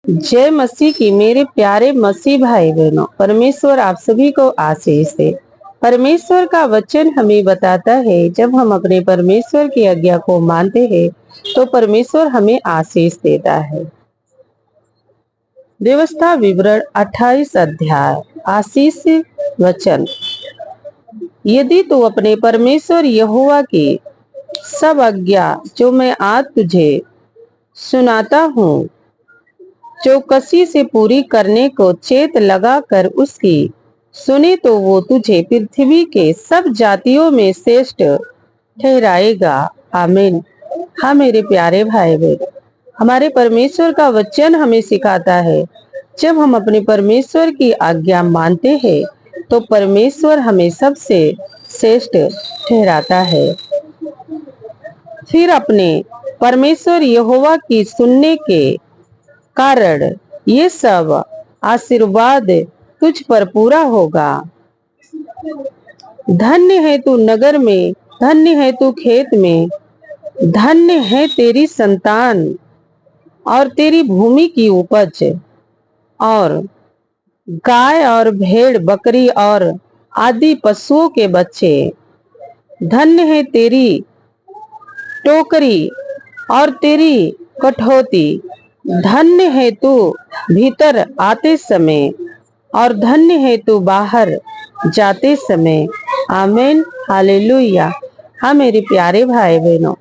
जय मसीह की मेरे प्यारे मसीह भाई बहनों, परमेश्वर आप सभी को आशीष दे। परमेश्वर का वचन हमें बताता है जब हम अपने परमेश्वर की आज्ञा को मानते हैं तो परमेश्वर हमें आशीष देता है। व्यवस्था विवरण 28 अध्याय आशीष वचन। यदि तू अपने परमेश्वर यहोवा की सब आज्ञा जो मैं आज तुझे सुनाता हूँ चौकसी से पूरी करने को चेत लगाकर उसकी सुने तो वो तुझे पृथ्वी के सब जातियों में श्रेष्ठ ठहराएगा। आमीन। हाँ मेरे प्यारे भाई बहन, हमारे परमेश्वर का वचन हमें सिखाता है जब हम अपने परमेश्वर की आज्ञा मानते हैं तो परमेश्वर हमें सबसे श्रेष्ठ ठहराता है। फिर अपने परमेश्वर यहोवा की सुनने के कारण ये सब आशीर्वाद तुझ पर पूरा होगा। धन्य है तू नगर में, धन्य है तू खेत में, धन्य है तेरी संतान और तेरी भूमि की उपज और गाय और भेड़ बकरी और आदि पशुओं के बच्चे। धन्य है तेरी टोकरी और तेरी कठौती, धन्य है तू भीतर आते समय और धन्य है तू बाहर जाते समय। आमीन। हालेलुया। हाँ मेरे प्यारे भाई बहनों,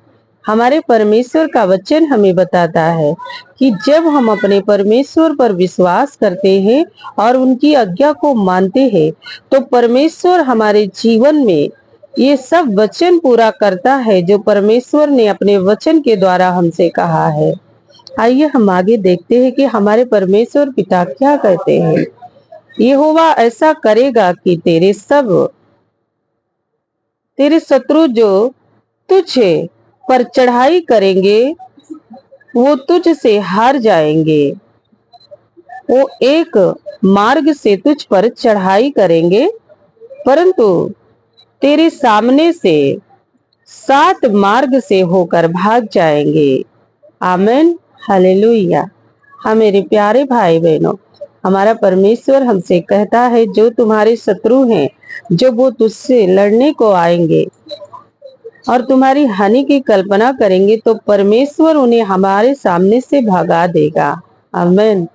हमारे परमेश्वर का वचन हमें बताता है कि जब हम अपने परमेश्वर पर विश्वास करते हैं और उनकी आज्ञा को मानते हैं तो परमेश्वर हमारे जीवन में ये सब वचन पूरा करता है जो परमेश्वर ने अपने वचन के द्वारा हमसे कहा है। आइए हम आगे देखते हैं कि हमारे परमेश्वर पिता क्या कहते हैं। यहोवा ऐसा करेगा कि तेरे शत्रु जो तुझे पर चढ़ाई करेंगे वो तुझ से हार जाएंगे। वो एक मार्ग से तुझ पर चढ़ाई करेंगे परंतु तेरे सामने से 7 मार्ग से होकर भाग जाएंगे। आमीन। हालेलुया। हाँ मेरे प्यारे भाई बहनों, हमारा परमेश्वर हमसे कहता है जो तुम्हारे शत्रु हैं, जो वो तुझसे लड़ने को आएंगे और तुम्हारी हानि की कल्पना करेंगे तो परमेश्वर उन्हें हमारे सामने से भगा देगा। आमीन।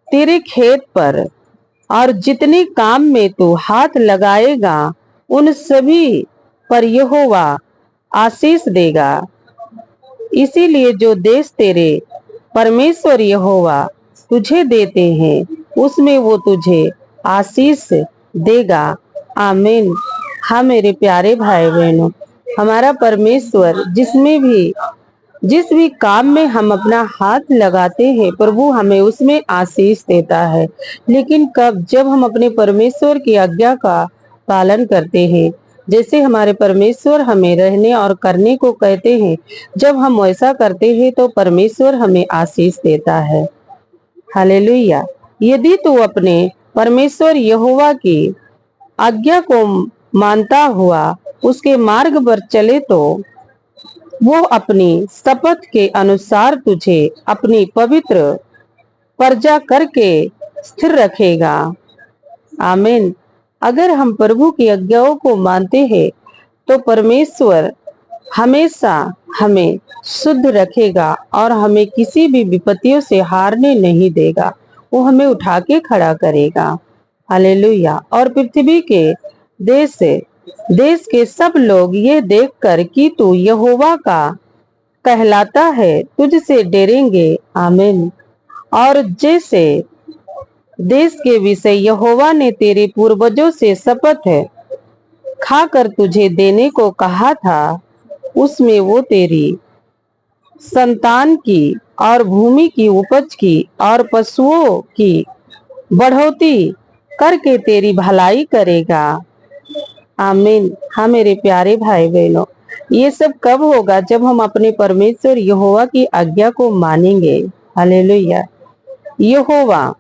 तेरे खेत पर और जितने काम में तू हाथ लगाएगा उन सभी पर यहोवा आशीष देगा। इसीलिए जो देश तेरे परमेश्वर यहोवा तुझे देते हैं उसमें वो तुझे आशीष देगा। आमीन। हाँ मेरे प्यारे भाई बहनों, हमारा परमेश्वर जिस भी काम में हम अपना हाथ लगाते हैं प्रभु हमें उसमें आशीष देता है। लेकिन कब? जब हम अपने परमेश्वर की आज्ञा का पालन करते हैं। जैसे हमारे परमेश्वर हमें रहने और करने को कहते हैं, जब हम वैसा करते हैं तो परमेश्वर हमें आशीष देता है। हालेलुया। यदि तू अपने परमेश्वर यहोवा की आज्ञा को मानता हुआ उसके मार्ग पर चले तो वो अपनी शपथ के अनुसार तुझे अपनी पवित्र प्रजा करके स्थिर रखेगा। आमीन। अगर हम प्रभु की आज्ञाओं को मानते हैं तो परमेश्वर हमेशा हमें शुद्ध रखेगा और हमें किसी भी विपत्तियों से हारने नहीं देगा। वो हमें उठा के खड़ा करेगा। हालेलुया। और पृथ्वी के देश के सब लोग ये देखकर कि तू यहोवा का कहलाता है तुझसे डरेंगे। आमीन। और जैसे देश के विषय यहोवा ने तेरे पूर्वजों से शपथ खाकर तुझे देने को कहा था उसमें वो तेरी संतान की और भूमि की उपज की और पशुओं की बढ़ोतरी करके तेरी भलाई करेगा। आमीन। हाँ मेरे प्यारे भाई बहनों, ये सब कब होगा? जब हम अपने परमेश्वर यहोवा की आज्ञा को मानेंगे। हालेलुया। यहोवा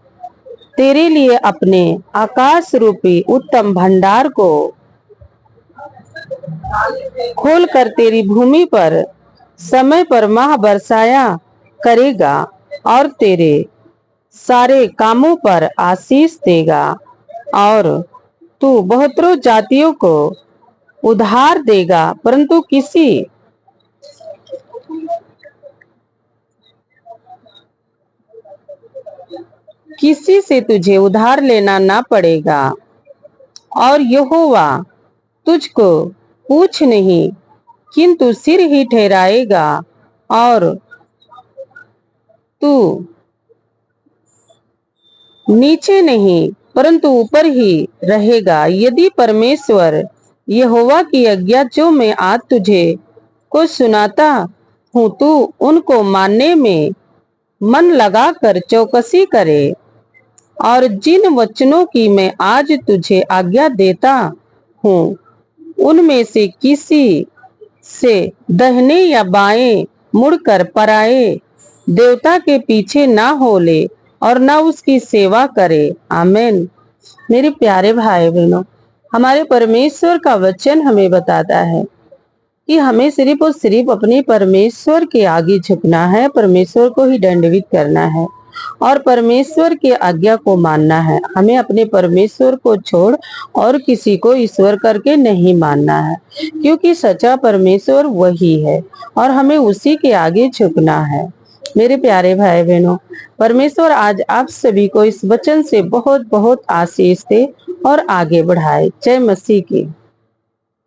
तेरे लिए अपने आकाश रूपी उत्तम भंडार को खोलकर तेरी भूमि पर समय पर माह बरसाया करेगा और तेरे सारे कामों पर आशीष देगा और तू बहुतरों जातियों को उधार देगा, परंतु किसी से तुझे उधार लेना ना पड़ेगा और यहोवा तुझको पूछ नहीं किंतु सिर ही ठहराएगा और तू नीचे नहीं परंतु ऊपर ही रहेगा। यदि परमेश्वर यहोवा की आज्ञा जो मैं आज तुझे को सुनाता हूँ तू उनको मानने में मन लगाकर चौकसी करे और जिन वचनों की मैं आज तुझे आज्ञा देता हूँ उनमें से किसी से दाहिने या बाएं मुड़कर पराए देवता के पीछे ना हो ले और ना उसकी सेवा करे। आमीन। मेरे प्यारे भाई बहनों, हमारे परमेश्वर का वचन हमें बताता है कि हमें सिर्फ और सिर्फ अपने परमेश्वर के आगे झुकना है, परमेश्वर को ही दंडवत करना है और परमेश्वर की आज्ञा को मानना है। हमें अपने परमेश्वर को छोड़ और किसी को ईश्वर करके नहीं मानना है, क्योंकि सच्चा परमेश्वर वही है और हमें उसी के आगे झुकना है। मेरे प्यारे भाई बहनों, परमेश्वर आज आप सभी को इस वचन से बहुत बहुत आशीष दे और आगे बढ़ाए। जय मसीह की।